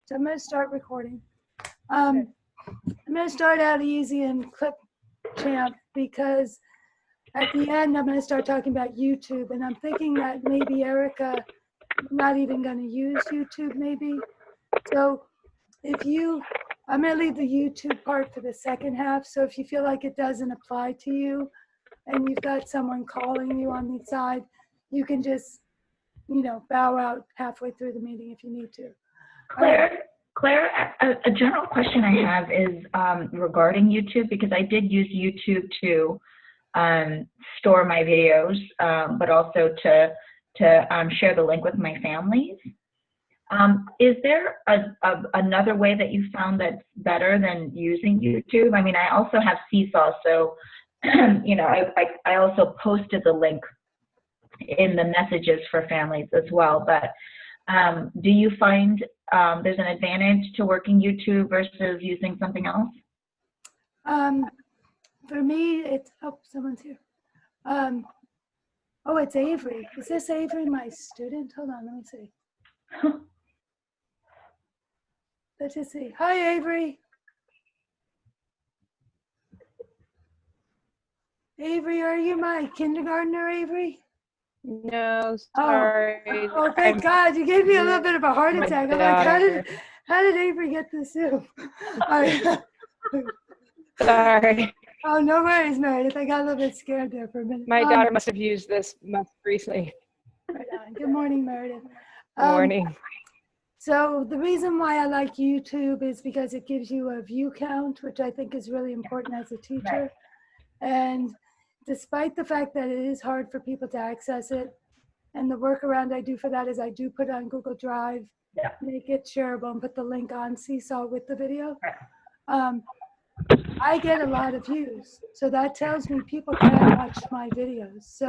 So I'm going to start recording. I'm going to start out easy and clip champ because at the end I'm going to start talking about YouTube, and I'm thinking that maybe Erica not even going to use YouTube maybe. So I'm going to leave the YouTube part for the second half. So if you feel like it doesn't apply to you and you've got someone calling you on the side, you can just, bow out halfway through the meeting if you need to. Claire, a general question I have is regarding YouTube, because I did use YouTube to store my videos, but also to share the link with my families. Is there another way that you found that's better than using YouTube? I mean, I also have Seesaw, so I also posted the link in the messages for families as well. But do you find there's an advantage to working YouTube versus using something else? For me, it's, someone's here. It's Avery. Is this Avery, my student? Hold on, let me see. Let's just see. Hi, Avery. Avery, are you my kindergartner, Avery? No, sorry. Oh, thank God. You gave me a little bit of a heart attack. I'm like, how did Avery get this Zoom? Sorry. Oh, no worries, Meredith. I got a little bit scared there for a minute. My daughter must have used this most recently. Right on. Good morning, Meredith. Good morning. So the reason why I like YouTube is because it gives you a view count, which I think is really important as a teacher. And despite the fact that it is hard for people to access it, and the workaround I do for that is I do put it on Google Drive, make it shareable, and put the link on Seesaw with the video. I get a lot of views, so that tells me people can watch my videos. So,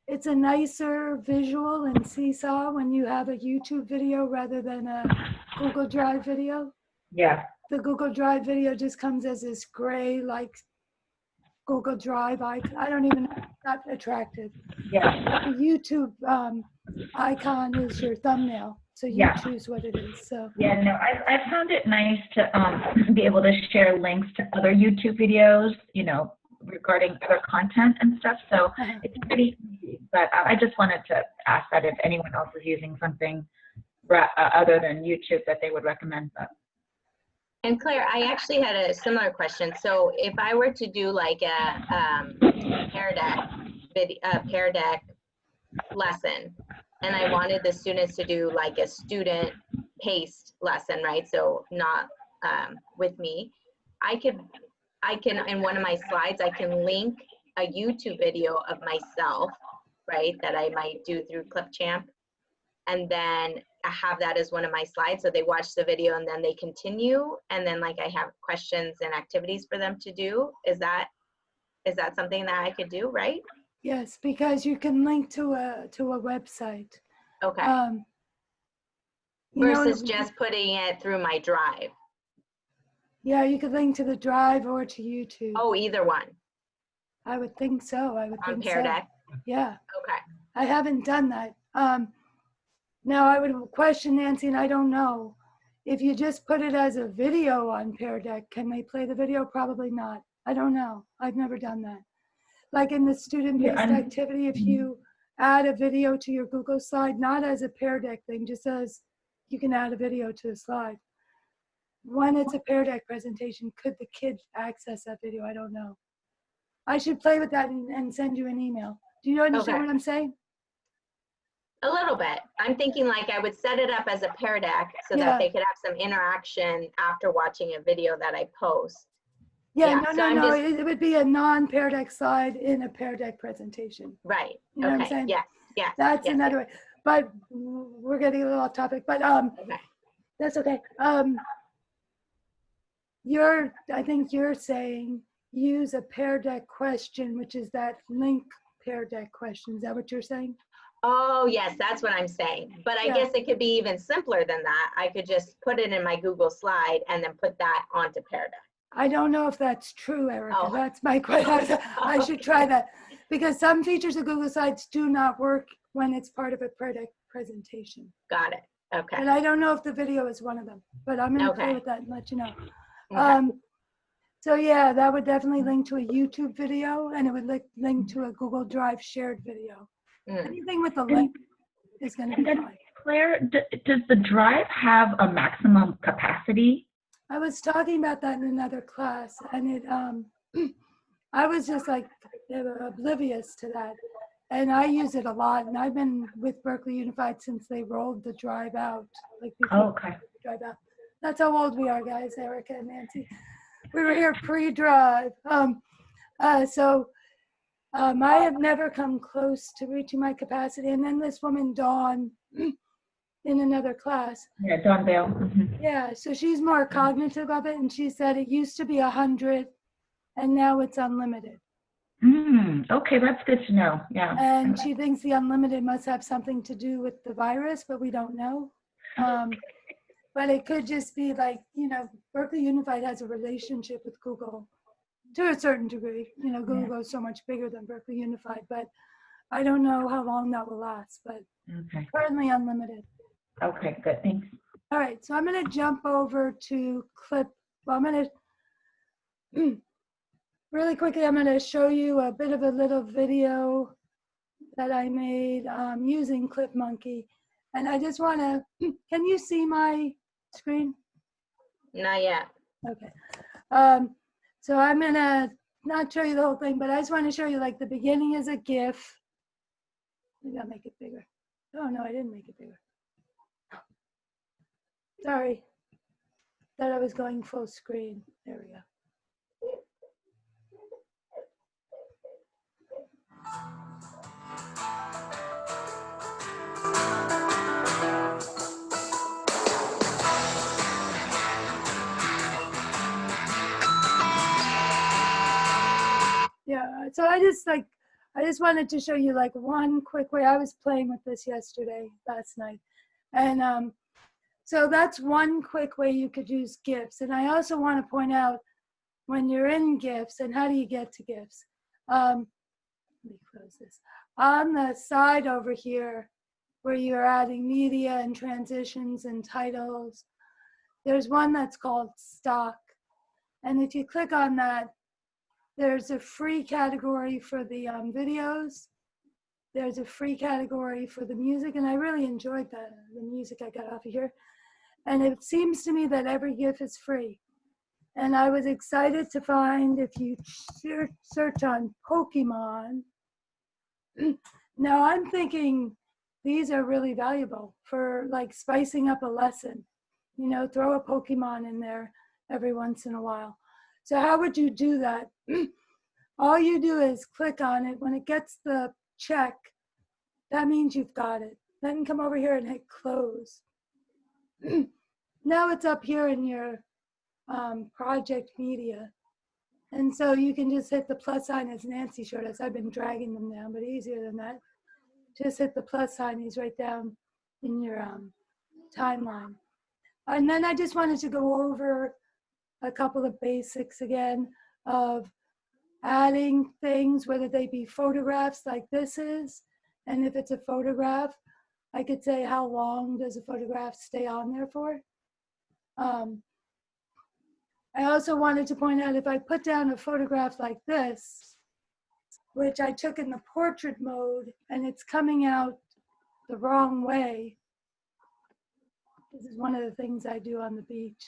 it's a nicer visual in Seesaw when you have a YouTube video rather than a Google Drive video. Yeah. The Google Drive video just comes as this gray, like Google Drive icon. I don't even know, it's not attractive. Yeah. The YouTube icon is your thumbnail, so you choose what it is. So yeah, no, I found it nice to be able to share links to other YouTube videos, regarding other content and stuff. So it's pretty easy. But I just wanted to ask that if anyone else is using something other than YouTube that they would recommend. But. And Claire, I actually had a similar question. So if I were to do like a Pear Deck lesson, and I wanted the students to do like a student paced lesson, right? So not with me, I can, in one of my slides, I can link a YouTube video of myself, right? That I might do through Clipchamp. And then I have that as one of my slides. So they watch the video and then they continue. And then like I have questions and activities for them to do. Is that something that I could do, right? yes, because you can link to a website. Okay. Versus just putting it through my Drive. Yeah, you could link to the Drive or to YouTube. Oh, either one. I would think so. On Pear Deck? Yeah. Okay. I haven't done that. Now I would question Nancy, and I don't know. If you just put it as a video on Pear Deck, can they play the video? Probably not. I don't know. I've never done that. Like in the student-based activity, if you add a video to your Google slide, not as a Pear Deck thing, just as you can add a video to a slide. When it's a Pear Deck presentation, could the kids access that video? I don't know. I should play with that and send you an email. Do you understand what I'm saying? A little bit. I'm thinking like I would set it up as a Pear Deck so that they could have some interaction after watching a video that I post. Yeah. No. It would be a non-Pear Deck slide in a Pear Deck presentation. Right. You know what I'm saying? Yes. That's another way. But we're getting a little off topic. But that's okay. I think you're saying use a Pear Deck question, which is that link Pear Deck question. Is that what you're saying? Oh, yes, that's what I'm saying. But I guess it could be even simpler than that. I could just put it in my Google slide and then put that onto Pear Deck. I don't know if that's true, Erica. That's my question. I should try that because some features of Google Slides do not work when it's part of a product presentation. Got it. Okay. But I don't know if the video is one of them, but I'm gonna play Okay. with that and let you know. Okay. So yeah, that would definitely link to a YouTube video, and it would link to a Google Drive shared video. Mm. Anything with a link is gonna be And then, fine. Claire, does the drive have a maximum capacity? I was talking about that in another class, and it I was just like oblivious to that. And I use it a lot, and I've been with Berkeley Unified since they rolled the drive out, like before Oh, okay. the drive out. That's how old we are, guys, Erica and Nancy. We were here pre-drive. I have never come close to reaching my capacity. And then this woman, Dawn, in another class, Yeah, Dawn Bell. Mhm. yeah, so she's more cognitive of it, and she said it used to be 100, and now it's unlimited. Okay, that's good to know. Yeah. And she thinks the unlimited must have something to do with the virus, but we don't know. But it could just be like, you know, Berkeley Unified has a relationship with Google to a certain degree. You know, Google is so much bigger than Berkeley Unified, but I don't know how long that will last, but Okay. currently unlimited. Okay, good. Thanks. All right, so I'm going to jump over to clip. Well, I'm going to really quickly, I'm going to show you a bit of a little video that I made using ClipMonkey. And I just want to, can you see my screen? Not yet. Okay. So I'm going to not show you the whole thing, but I just want to show you like the beginning is a GIF. Maybe I'll make it bigger. Oh, no, I didn't make it bigger. Sorry. Thought I was going full screen. There we go. Yeah, so I just wanted to show you like one quick way. I was playing with this last night. And so that's one quick way you could use GIFs. And I also want to point out when you're in GIFs and how do you get to GIFs? Let me close this. On the side over here, where you're adding media and transitions and titles, there's one that's called stock. And if you click on that, there's a free category for the videos. There's a free category for the music, and I really enjoyed the music I got off of here. And it seems to me that every GIF is free. And I was excited to find if you search on Pokemon. Now I'm thinking these are really valuable for like spicing up a lesson. You know, throw a Pokemon in there every once in a while. So how would you do that? All you do is click on it. When it gets the check, that means you've got it. Then come over here and hit close. Now it's up here in your project media. And so you can just hit the plus sign as Nancy showed us. I've been dragging them down, but easier than that. Just hit the plus sign. He's right down in your timeline. And then I just wanted to go over a couple of basics again of adding things, whether they be photographs like this is. And if it's a photograph, I could say how long does a photograph stay on there for? I also wanted to point out if I put down a photograph like this, which I took in the portrait mode, and it's coming out the wrong way. This is one of the things I do on the beach.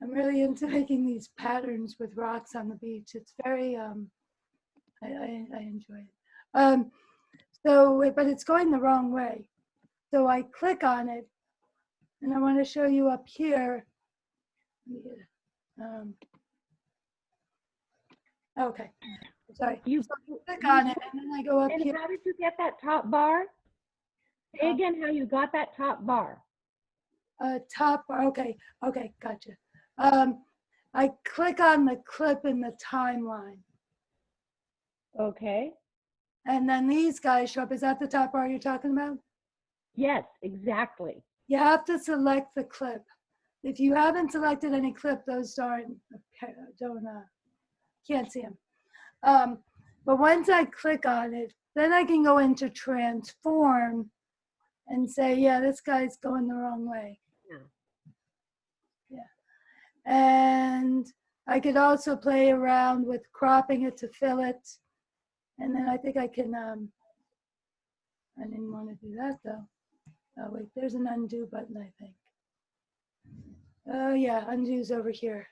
I'm really into making these patterns with rocks on the beach. It's very, I enjoy it. But it's going the wrong way. So I click on it, and I want to show you up here. Okay, sorry. You Click on it, and then I go up and here. how did you get that top bar? Say again how you got that top bar. Top bar. Okay, gotcha. I click on the clip in the timeline, Okay. and then these guys show up. Is that the top bar you're talking about? Yes, exactly. You have to select the clip. If you haven't selected any clip, those can't see them. But once I click on it, then I can go into transform and say, yeah, this guy's going the wrong way. Yeah. And I could also play around with cropping it to fill it. And then I think I can, I didn't want to do that though. Oh wait, there's an undo button, I think. Oh yeah, undo's over here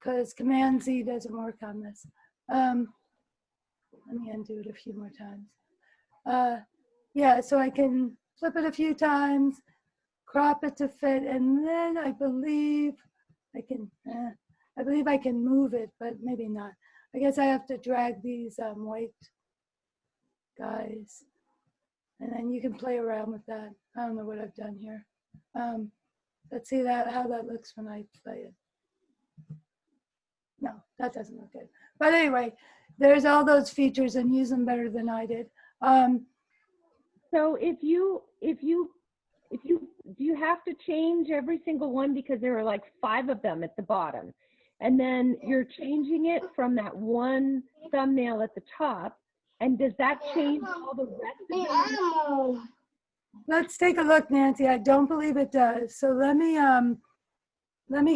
because Command Z doesn't work on this. Let me undo it a few more times. Yeah, so I can flip it a few times, crop it to fit, and then I believe I can move it, but maybe not. I guess I have to drag these white guys, and then you can play around with that. I don't know what I've done here. Let's see how that looks when I play it. No, that doesn't look good. But anyway, there's all those features and use them better than I did. So do you have to change every single one because there are like 5 of them at the bottom, and then you're changing it from that one thumbnail at the top, and does that change all the rest of them? Let's take a look, Nancy. I don't believe it does. So let me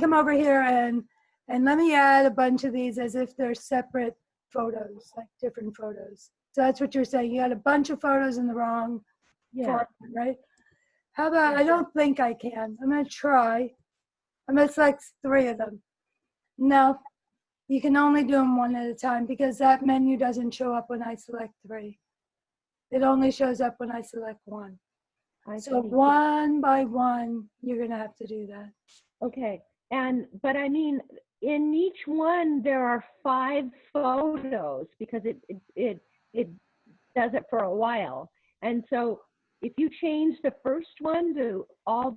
come over here and let me add a bunch of these as if they're separate photos, like different photos. So that's what you're saying. You had a bunch of photos in the wrong format, right? How about, I don't think I can. I'm going to try. I'm going to select 3 of them. No, you can only do them one at a time because that menu doesn't show up when I select 3. It only shows up when I select 1. So one by one, you're going to have to do that. Okay. But I mean, in each one, there are 5 photos because it does it for a while. And so if you change the first one, do all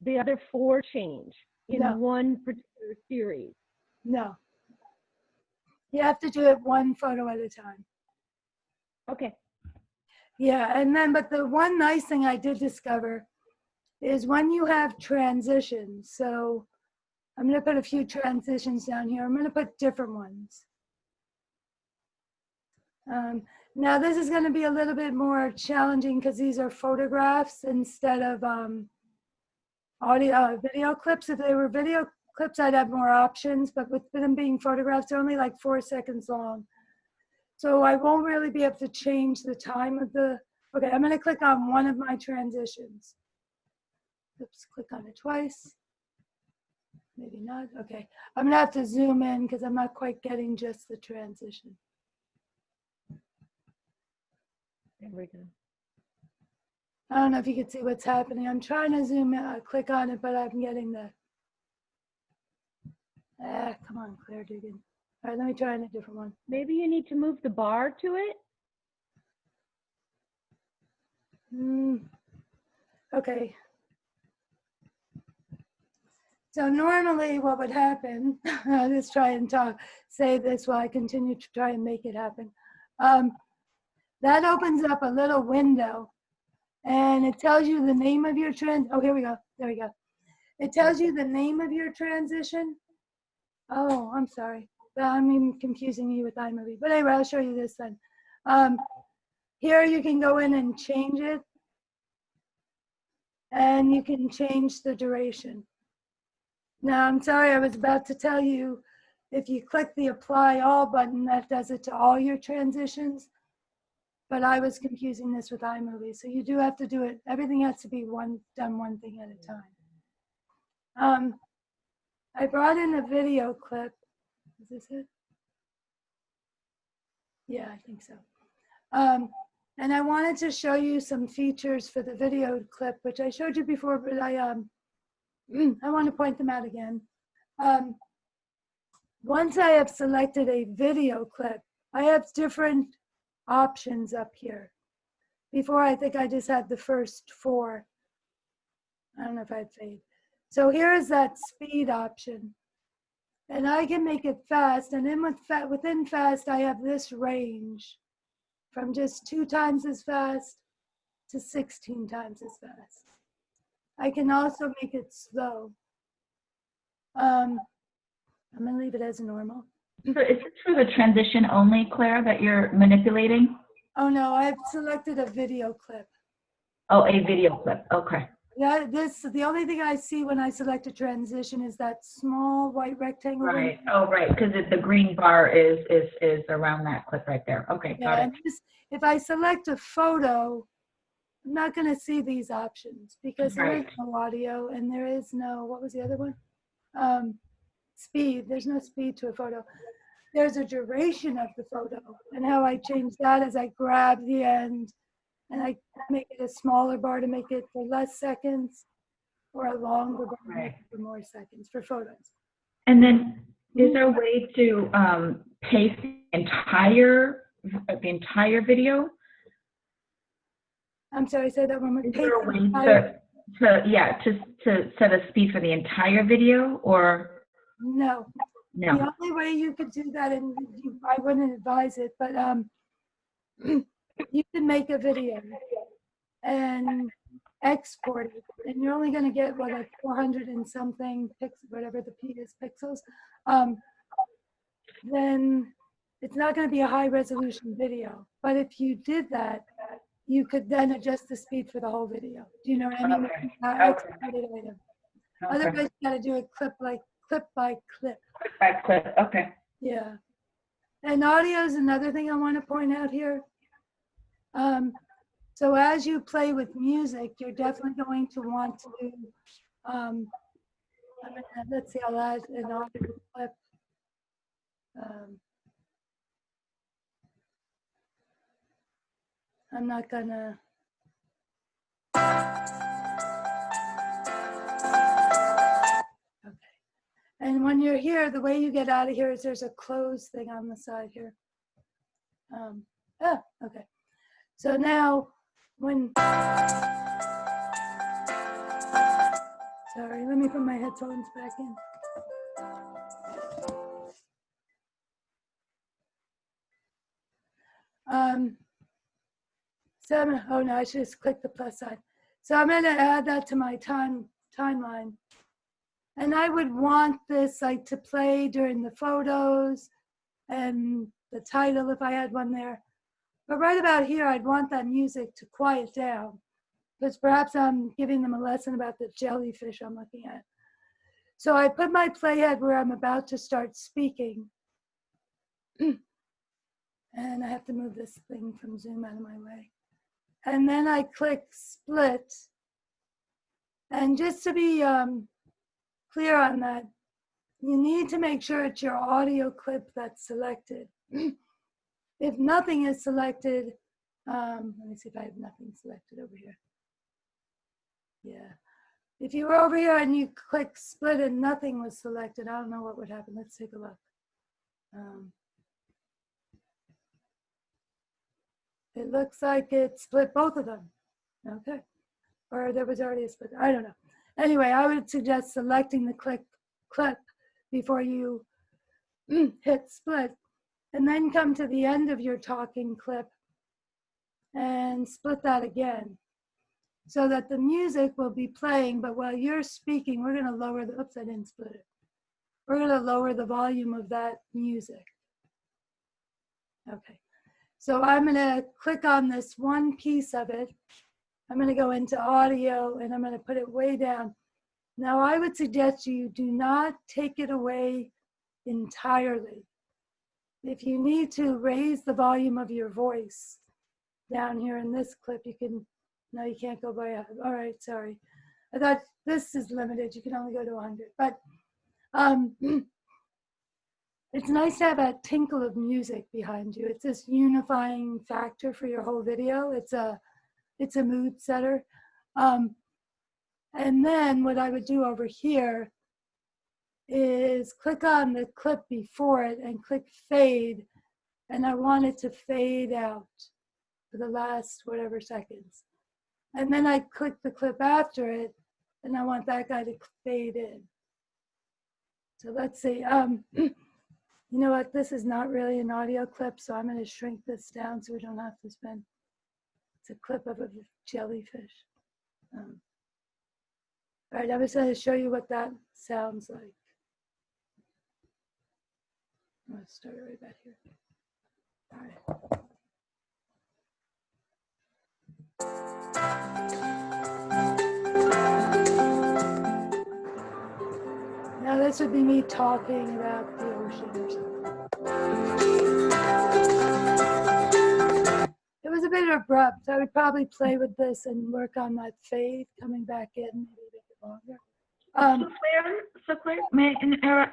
the other 4 change in one particular series? No. You have to do it one photo at a time. Okay. Yeah, and then, but the one nice thing I did discover is when you have transitions. So I'm going to put a few transitions down here. I'm going to put different ones. Now this is going to be a little bit more challenging because these are photographs instead of video clips. If they were video clips, I'd have more options, but with them being photographs, they're only like 4 seconds long. So I won't really be able to change the time of the, okay, I'm going to click on one of my transitions. Oops, click on it twice. Maybe not. Okay, I'm going to have to zoom in because I'm not quite getting just the transition. There we go. I don't know if you can see what's happening. I'm trying to zoom in, click on it, but I'm getting the, come on, Claire Dugan. All right, let me try a different one. Maybe you need to move the bar to it. Okay. So normally what would happen, I'll just try and say this while I continue to try and make it happen. That opens up a little window and it tells you the name of your oh, here we go. There we go. It tells you the name of your transition. Oh, I'm sorry. I'm confusing you with iMovie. But anyway, I'll show you this then. Here you can go in and change it. And you can change the duration. Now, I'm sorry, I was about to tell you, if you click the Apply All button, that does it to all your transitions. But I was confusing this with iMovie. So you do have to do it. Everything has to be done one thing at a time. I brought in a video clip. Is this it? Yeah, I think so. And I wanted to show you some features for the video clip, which I showed you before, but I want to point them out again. Once I have selected a video clip, I have different options up here. Before, I think I just had the first 4. I don't know if I'd fade. So here is that speed option. And I can make it fast. And then within fast, I have this range from just 2 times as fast to 16 times as fast. I can also make it slow. I'm going to leave it as normal. So is it for the transition only, Claire, that you're manipulating? Oh no, I've selected a video clip. Oh, a video clip. Okay. Yeah, the only thing I see when I select a transition is that small white rectangle. Right. Oh, right. Because the green bar is around that clip right there. Okay, got Yeah, it. and if I select a photo, I'm not going to see these options because there is Right. no audio and there is no, what was the other one? Speed. There's no speed to a photo. There's a duration of the photo, and how I change that is I grab the end and I make it a smaller bar to make it for less seconds, or a longer bar to make it for more seconds for photos. And then, is there a way to paste the entire video? I'm sorry, say that one more. Is there a way to set a speed for the entire video, or No. no? The only way you could do that, and I wouldn't advise it, but you can make a video and export it, and you're only going to get what, like 400 and something pixels, whatever the P is, pixels. Then it's not going to be a high resolution video. But if you did that, you could then adjust the speed for the whole video. Do you know what I mean? Okay. Exported item. Okay. Otherwise, you got to do it clip by clip. Back clip. Okay. Yeah. And audio is another thing I want to point out here. So as you play with music, you're definitely going to want to, let's see, I'll add an audio clip. I'm not gonna. Okay. And when you're here, the way you get out of here is there's a close thing on the side here. Okay. So now when, sorry, let me put my headphones back in. Oh no, I should just click the plus sign. So I'm gonna add that to my timeline. And I would want this like to play during the photos and the title if I had one there. But right about here, I'd want that music to quiet down because perhaps I'm giving them a lesson about the jellyfish I'm looking at. So I put my playhead where I'm about to start speaking. And I have to move this thing from Zoom out of my way. And then I click split. And just to be clear on that, you need to make sure it's your audio clip that's selected. If nothing is selected, let me see if I have nothing selected over here. Yeah. If you were over here and you click split and nothing was selected, I don't know what would happen. Let's take a look. It looks like it split both of them. Okay. Or there was already a split. I don't know. Anyway, I would suggest selecting the clip before you hit split, and then come to the end of your talking clip and split that again so that the music will be playing, but while you're speaking, we're going to lower the, oops, I didn't split it. We're going to lower the volume of that music. Okay. So I'm going to click on this one piece of it. I'm going to go into audio and I'm going to put it way down. Now I would suggest you do not take it away entirely. If you need to raise the volume of your voice down here in this clip, you can, no, you can't go by, all right, sorry. I thought this is limited, you can only go to 100. But it's nice to have a tinkle of music behind you. It's this unifying factor for your whole video. It's a mood setter. And then what I would do over here is click on the clip before it and click fade. And I want it to fade out for the last whatever seconds. And then I click the clip after it and I want that guy to fade in. So let's see. You know what? This is not really an audio clip, so I'm going to shrink this down so we don't have to spend. It's a clip of a jellyfish. All right, I'm just going to show you what that sounds like. I'm going to start it right back here. All right. Now this would be me talking about the ocean or something. It was a bit abrupt. I would probably play with this and work on that fade coming back in, maybe make it longer. So Claire, may I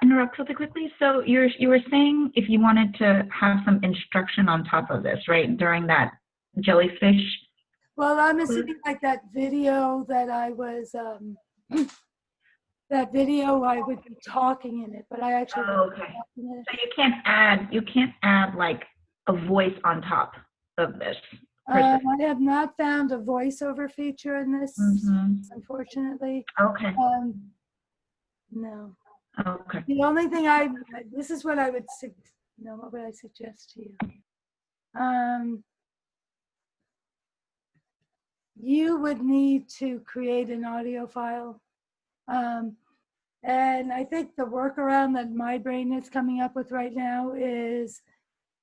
interrupt really quickly? So you were saying if you wanted to have some instruction on top of this, right, during that jellyfish? Well, I'm assuming like that video that I was, that video I would be talking in it, but I actually Oh, okay. So you can't add like a voice on top of this. I have not found a voiceover feature in this, unfortunately. Okay. No. Okay. The only thing this is what I would, what would I suggest to you? You would need to create an audio file. And I think the workaround that my brain is coming up with right now is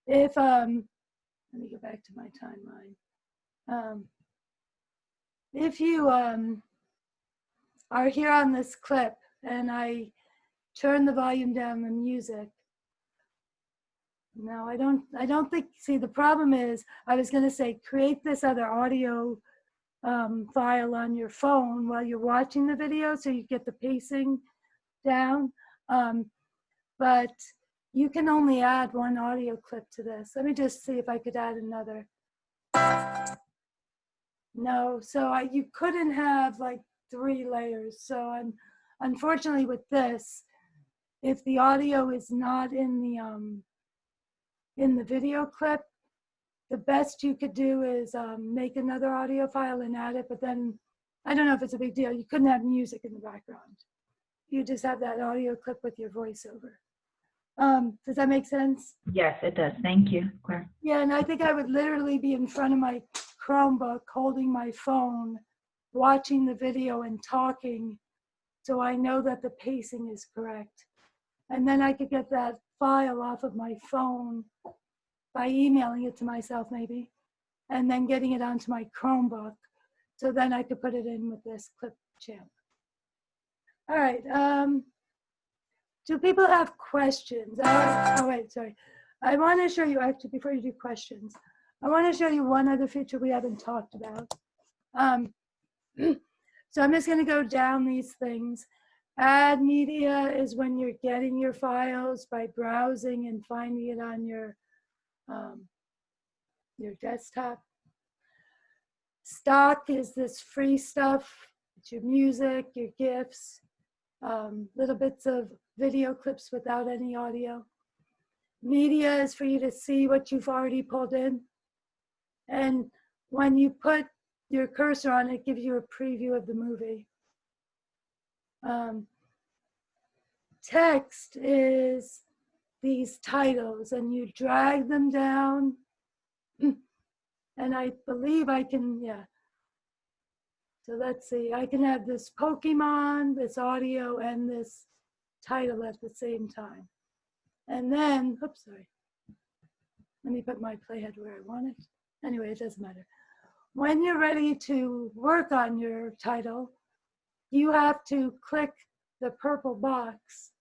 if, let me go back to my timeline. If you are here on this clip and I turn the volume down the music, no, I don't think, see, the problem is, I was gonna say, create this other audio file on your phone while you're watching the video so you get the pacing down. But you can only add one audio clip to this. Let me just see if I could add another. No, so you couldn't have like 3 layers. So unfortunately with this, if the audio is not in the video clip, the best you could do is make another audio file and add it, but then I don't know if it's a big deal. You couldn't have music in the background. You just have that audio clip with your voiceover. Does that make sense? Yes, it does. Thank you, Claire. Yeah, and I think I would literally be in front of my Chromebook, holding my phone, watching the video and talking, so I know that the pacing is correct. And then I could get that file off of my phone by emailing it to myself maybe, and then getting it onto my Chromebook. So then I could put it in with this clip champ. All right, do people have questions? Oh wait, sorry. I wanna show you, actually, before you do questions, I wanna show you one other feature we haven't talked about. So I'm just gonna go down these things. Add media is when you're getting your files by browsing and finding it on your desktop. Stock is this free stuff. It's your music, your GIFs, little bits of video clips without any audio. Media is for you to see what you've already pulled in. And when you put your cursor on it, it gives you a preview of the movie. Text is these titles, and you drag them down. And I believe I can, yeah. So let's see, I can have this Pokemon, this audio, and this title at the same time. And then, oops, sorry. Let me put my playhead where I want it. Anyway, it doesn't matter. When you're ready to work on your title, you have to click the purple box,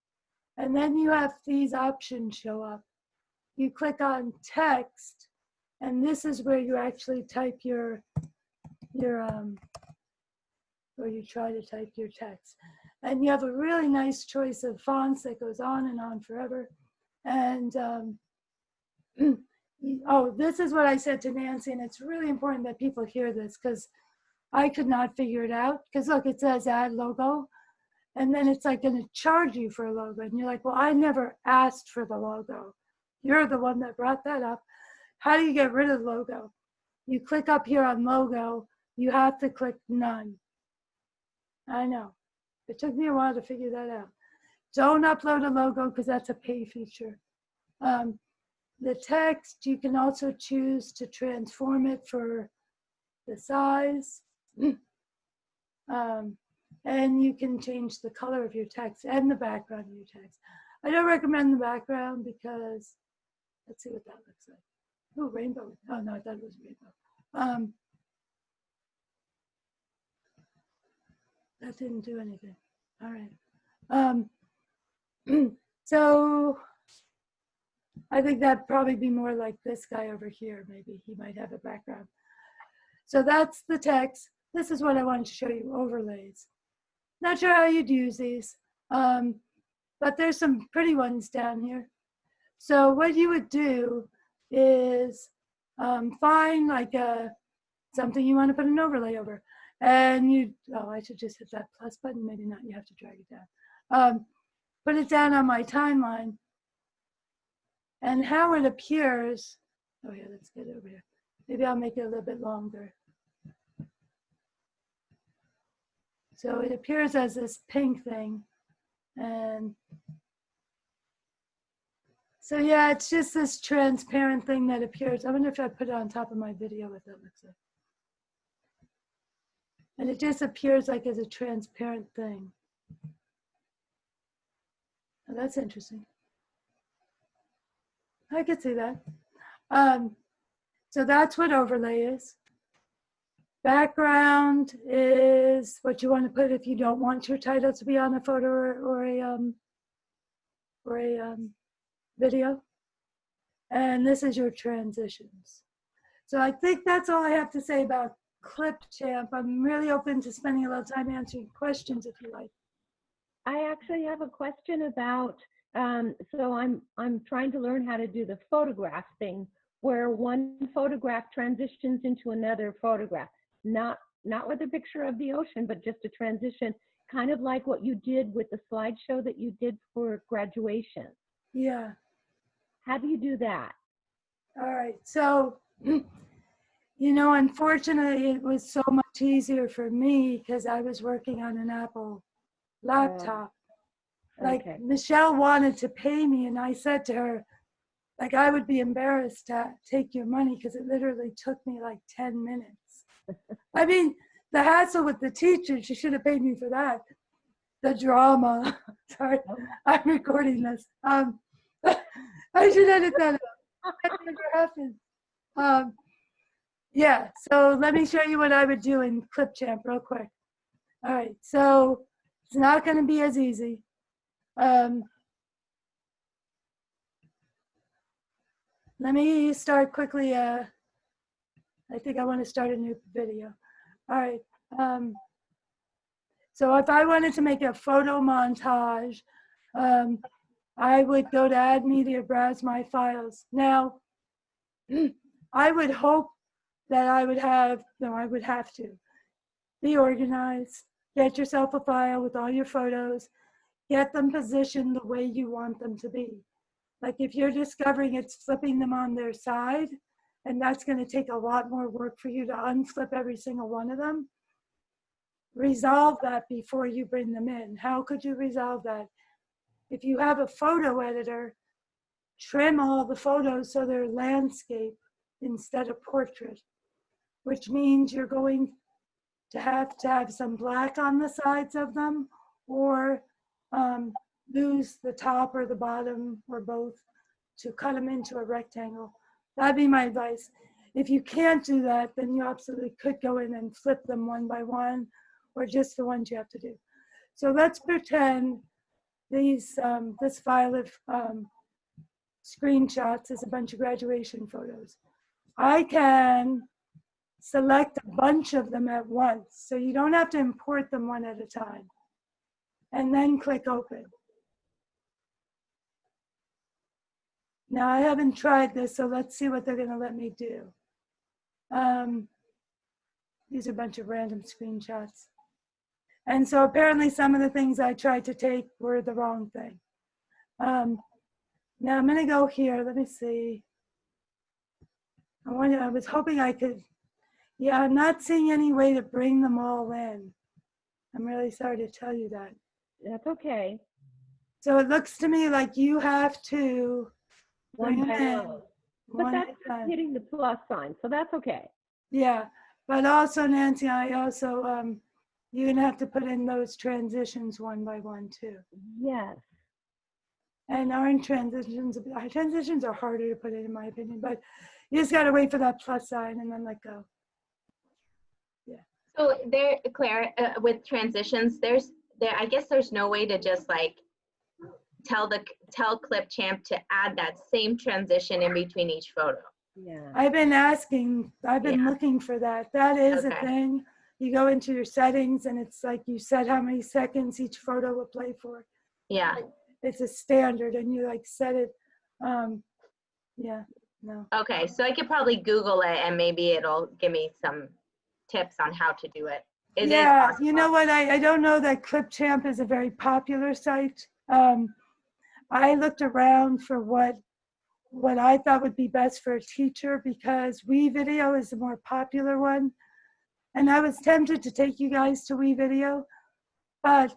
and then you have these options show up. You click on text, and this is where you actually type your or you try to type your text. And you have a really nice choice of fonts that goes on and on forever. And oh, this is what I said to Nancy, and it's really important that people hear this because I could not figure it out. Because look, it says add logo, and then it's like going to charge you for a logo. And you're like, well, I never asked for the logo. You're the one that brought that up. How do you get rid of the logo? You click up here on logo, you have to click none. I know. It took me a while to figure that out. Don't upload a logo because that's a pay feature. The text, you can also choose to transform it for the size. And you can change the color of your text and the background of your text. I don't recommend the background because, let's see what that looks like. Oh, rainbow. Oh, no, I thought it was rainbow. That didn't do anything. All right. So I think that'd probably be more like this guy over here. Maybe he might have a background. So that's the text. This is what I wanted to show you, overlays. Not sure how you'd use these, but there's some pretty ones down here. So what you would do is find like something you want to put an overlay over. And you, oh, I should just hit that plus button. Maybe not, you have to drag it down. Put it down on my timeline. And how it appears, oh yeah, let's get over here. Maybe I'll make it a little bit longer. So it appears as this pink thing. And so yeah, it's just this transparent thing that appears. I wonder if I put it on top of my video, what that looks like. And it just appears like as a transparent thing. Oh, that's interesting. I could see that. So that's what overlay is. Background is what you want to put if you don't want your title to be on a photo or a video. And this is your transitions. So I think that's all I have to say about Clipchamp. I'm really open to spending a little time answering questions if you like. I actually have a question about, so I'm trying to learn how to do the photograph thing, where one photograph transitions into another photograph, not with a picture of the ocean, but just a transition, kind of like what you did with the slideshow that you did for graduation. Yeah. How do you do that? All right. So, you know, unfortunately, it was so much easier for me because I was working on an Apple laptop. Like Okay. Michelle wanted to pay me, and I said to her, like, I would be embarrassed to take your money because it literally took me like 10 minutes. I mean, the hassle with the teacher, she should have paid me for that. The drama. Sorry, I'm recording this. I should edit that out. That never happened. Yeah, so let me show you what I would do in Clipchamp real quick. All right, so it's not going to be as easy. Let me start quickly. I think I want to start a new video. All right. So if I wanted to make a photo montage, I would go to Add Media, browse my files. Now, I would hope that I would have to be organized, get yourself a file with all your photos, get them positioned the way you want them to be. Like if you're discovering it's flipping them on their side, and that's going to take a lot more work for you to unflip every single one of them, resolve that before you bring them in. How could you resolve that? If you have a photo editor, trim all the photos so they're landscape instead of portrait, which means you're going to have some black on the sides of them, or lose the top or the bottom or both to cut them into a rectangle. That'd be my advice. If you can't do that, then you absolutely could go in and flip them one by one, or just the ones you have to do. So let's pretend this file of screenshots is a bunch of graduation photos. I can select a bunch of them at once, so you don't have to import them one at a time. And then click open. Now I haven't tried this, so let's see what they're going to let me do. These are a bunch of random screenshots. And so apparently some of the things I tried to take were the wrong thing. Now I'm going to go here. Let me see. I was hoping I could. Yeah, I'm not seeing any way to bring them all in. I'm really sorry to tell you that. That's okay. So it looks to me like you have to bring them in. But that's just hitting the plus sign, so that's okay. Yeah, but also, Nancy, you're going to have to put in those transitions one by one too. Yes. And our transitions are harder to put in my opinion, but you just got to wait for that plus sign and then let go. Yeah. So there, Claire, with transitions, I guess there's no way to just like tell Clipchamp to add that same transition in between each photo. Yeah. I've been Yeah. looking for that. That is a Okay. thing. You go into your settings and it's like you set how many seconds each photo will play for. Yeah. It's a standard and you like set it. Yeah, no. Okay. So I could probably Google it and maybe it'll give me some tips on how to do it. It is Yeah, possible. you know what? I don't know that Clipchamp is a very popular site. I looked around for what I thought would be best for a teacher because WeVideo is the more popular one. And I was tempted to take you guys to WeVideo, but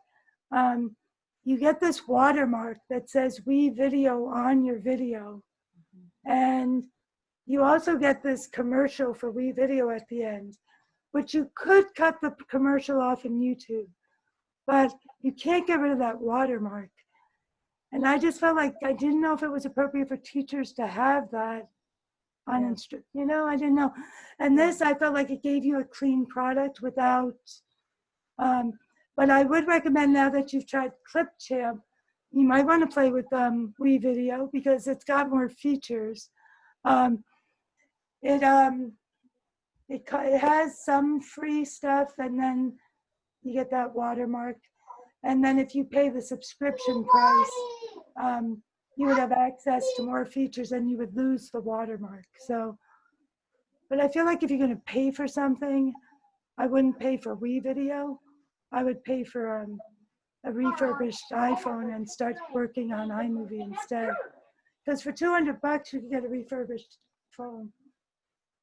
you get this watermark that says WeVideo on your video. And you also get this commercial for WeVideo at the end, which you could cut the commercial off in YouTube, but you can't get rid of that watermark. And I just felt like I didn't know if it was appropriate for teachers to have that on I didn't know. And this, I felt like it gave you a clean product without, but I would recommend now that you've tried Clipchamp, you might want to play with WeVideo because it's got more features. It has some free stuff and then you get that watermark. And then if you pay the subscription price, you would have access to more features and you would lose the watermark. So, but I feel like if you're going to pay for something, I wouldn't pay for WeVideo. I would pay for a refurbished iPhone and start working on iMovie instead. Because for $200, you can get a refurbished phone.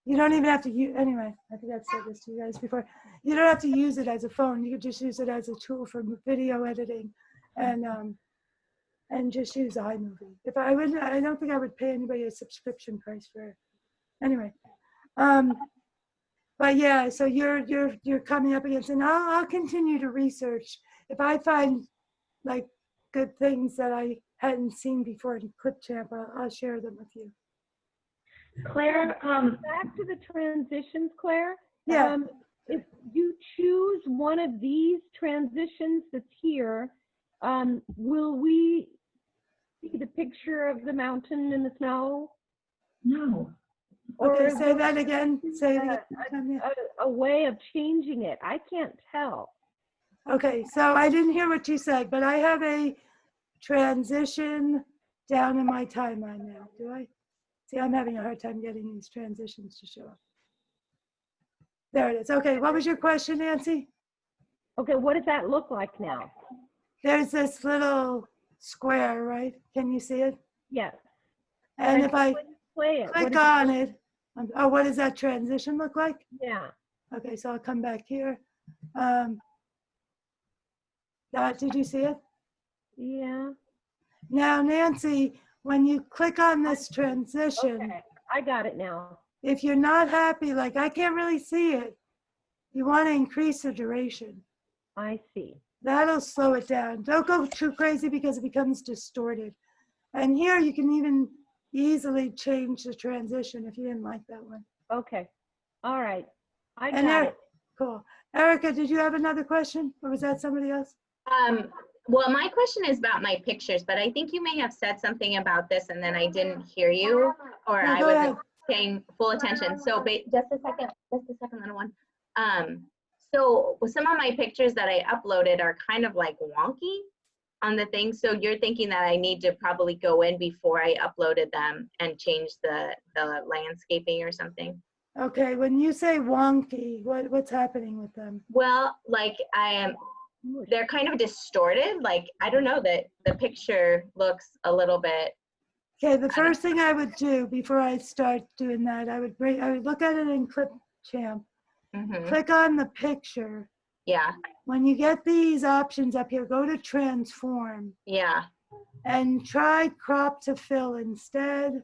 You don't even have to use, anyway, I think I've said this to you guys before. You don't have to use it as a phone. You could just use it as a tool for video editing and just use iMovie. I don't think I would pay anybody a subscription price for it. Anyway, but yeah, so you're coming up against, and I'll continue to research. If I find like good things that I hadn't seen before in Clipchamp, I'll share them with you. Claire, Back to the transitions, Claire. Yeah. If you choose one of these transitions that's here, will we see the picture of the mountain and the snow? no. Okay, Or say that again. Say it again. a way of changing it? I can't tell. Okay, so I didn't hear what you said, but I have a transition down in my timeline now. Do I? See, I'm having a hard time getting these transitions to show up. There it is. Okay, what was your question, Nancy? Okay, what does that look like now? There's this little square, right? Can you see it? Yes. And if I Play it. click on it, oh, what does that transition look like? Yeah. Okay, so I'll come back here. Did you see it? Yeah. Now, Nancy, when you click on this transition, Okay, I got it now. if you're not happy, like I can't really see it, you want to increase the duration. I see. That'll slow it down. Don't go too crazy because it becomes distorted. And here you can even easily change the transition if you didn't like that one. Okay. All right. I And got it. cool. Erica, did you have another question or was that somebody else? Well, my question is about my pictures, but I think you may have said something about this and then I didn't hear you or No, I go wasn't ahead. paying full attention. So just a second, little one. So some of my pictures that I uploaded are kind of like wonky on the thing. So you're thinking that I need to probably go in before I uploaded them and change the landscaping or something? Okay, when you say wonky, what's happening with them? Well, like they're kind of distorted. Like, I don't know, that the picture looks a little bit. Okay, the first thing I would do before I start doing that, I would look at it in Clipchamp, click on the picture. Yeah. When you get these options up here, go to transform. Yeah. And try crop to fill instead.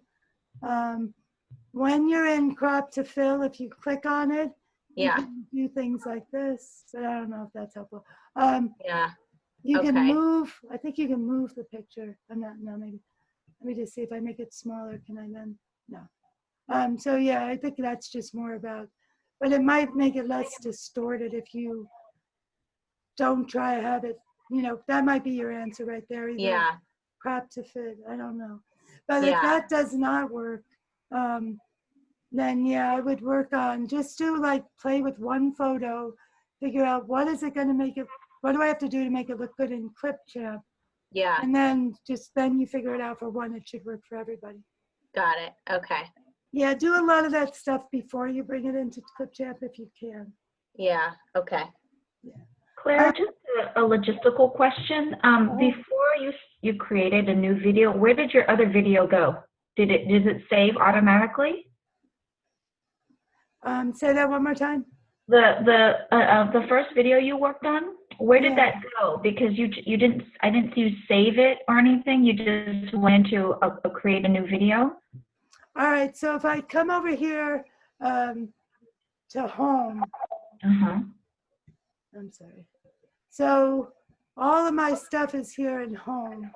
When you're in crop to fill, if you click on it, you can do things like this, but I don't know if that's helpful. Yeah. You can move, I think you can move the picture. Maybe. Let me just see if I make it smaller, can I then? No. So yeah, I think that's just more about but it might make it less distorted if you don't try to have it, that might be your answer right there. Either Yeah. crop to fit, I don't know. But if Yeah. that does not work, then yeah, I would work on, just do like play with one photo, figure out what is it going to make it, what do I have to do to make it look good in Clipchamp? Yeah. And then you figure it out for one, it should work for everybody. Got it. Okay. Yeah, do a lot of that stuff before you bring it into Clipchamp if you can. Yeah. Okay. Claire, just a logistical question. Before you created a new video, where did your other video go? Does it save automatically? Say that one more time. The first video you worked on, where did Yeah. that go? Because I didn't see you save it or anything. You just went into create a new video. All right, so if I come over here to home, I'm sorry. So all of my stuff is here in home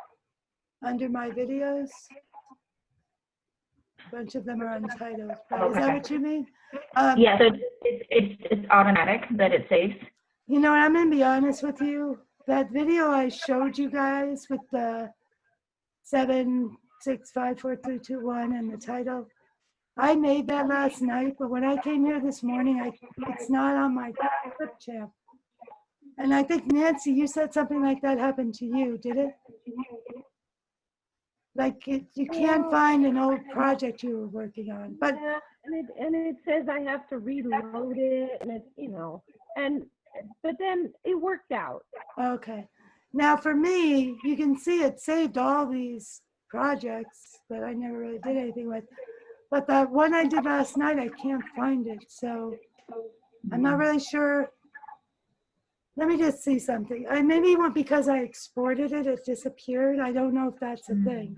under my videos. A bunch of them are untitled, but is that what you mean? Yeah, so it's automatic that it saves. You know what, I'm gonna be honest with you. That video I showed you guys with the 7, 6, 5, 4, 3, 2, 1 and the title, I made that last night, but when I came here this morning, it's not on my Clipchamp. And I think, Nancy, you said something like that happened to you, did it? Like you can't find an old project you were working on, but Yeah, and it says I have to reload it, and but then it worked out. okay. Now for me, you can see it saved all these projects that I never really did anything with. But that one I did last night, I can't find it. So I'm not really sure. Let me just see something. Maybe because I exported it, it disappeared. I don't know if that's a thing.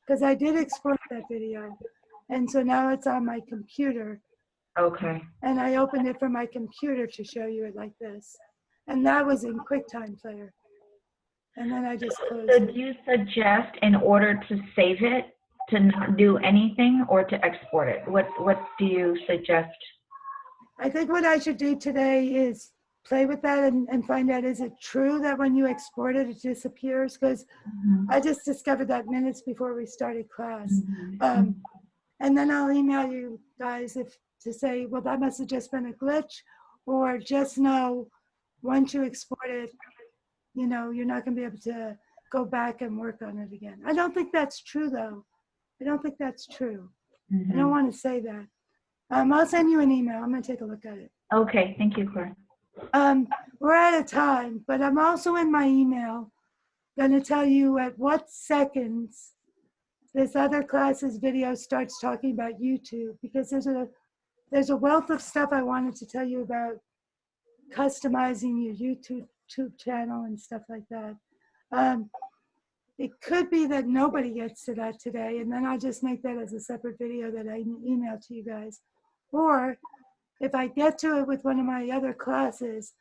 Because I did export that video. And so now it's on my computer. Okay. And I opened it from my computer to show you it like this. And that was in QuickTime Player. And then I just closed So it. do you suggest, in order to save it, to not do anything or to export it? What do you suggest? I think what I should do today is play with that and find out, is it true that when you export it, it disappears? Because I just discovered that minutes before we started class. And then I'll email you guys to say, well, that must have just been a glitch, or just know once you export it, you're not going to be able to go back and work on it again. I don't think that's true, though. I don't think that's true. I don't want to say that. I'll send you an email. I'm going to take a look at it. Okay, thank you, Claire. We're out of time, but I'm also in my email going to tell you at what seconds this other class's video starts talking about YouTube, because there's a wealth of stuff I wanted to tell you about customizing your YouTube channel and stuff like that. It could be that nobody gets to that today, and then I'll just make that as a separate video that I email to you guys. Or if I get to it with one of my other classes,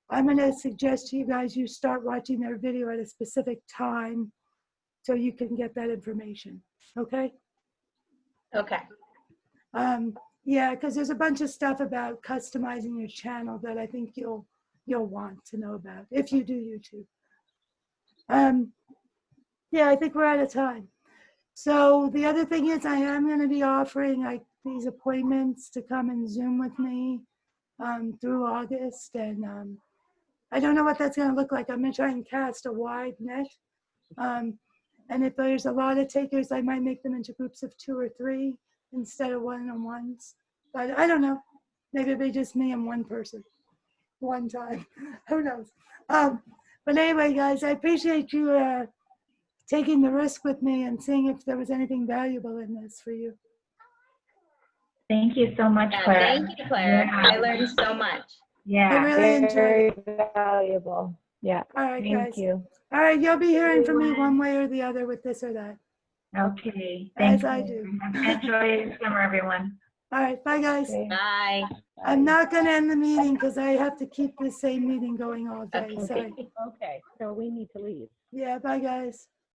I'm going to suggest to you guys you start watching their video at a specific time so you can get that information. Okay? Okay. Yeah, because there's a bunch of stuff about customizing your channel that I think you'll want to know about if you do YouTube. Yeah, I think we're out of time. So the other thing is I am going to be offering these appointments to come and Zoom with me through August. And I don't know what that's going to look like. I'm going to try and cast a wide net. And if there's a lot of takers, I might make them into groups of 2 or 3 instead of one-on-ones. But I don't know. Maybe it'll be just me and one person one time. Who knows? But anyway, guys, I appreciate you taking the risk with me and seeing if there was anything valuable in this for you. Thank you so much, Yeah, Claire. thank you, Claire. Yeah. I learned so much. Yeah. I really enjoyed it. Very valuable. Yeah. All right, Thank guys. you. All right, you'll be hearing from me one way or the other with this or that. Okay. As Thank I you. do. Enjoy your summer, everyone. All right, bye, guys. Okay. Bye. I'm not going to end the meeting because I have to keep the same meeting going all day. Okay. Sorry. Okay, so we need to leave. Yeah, bye, guys.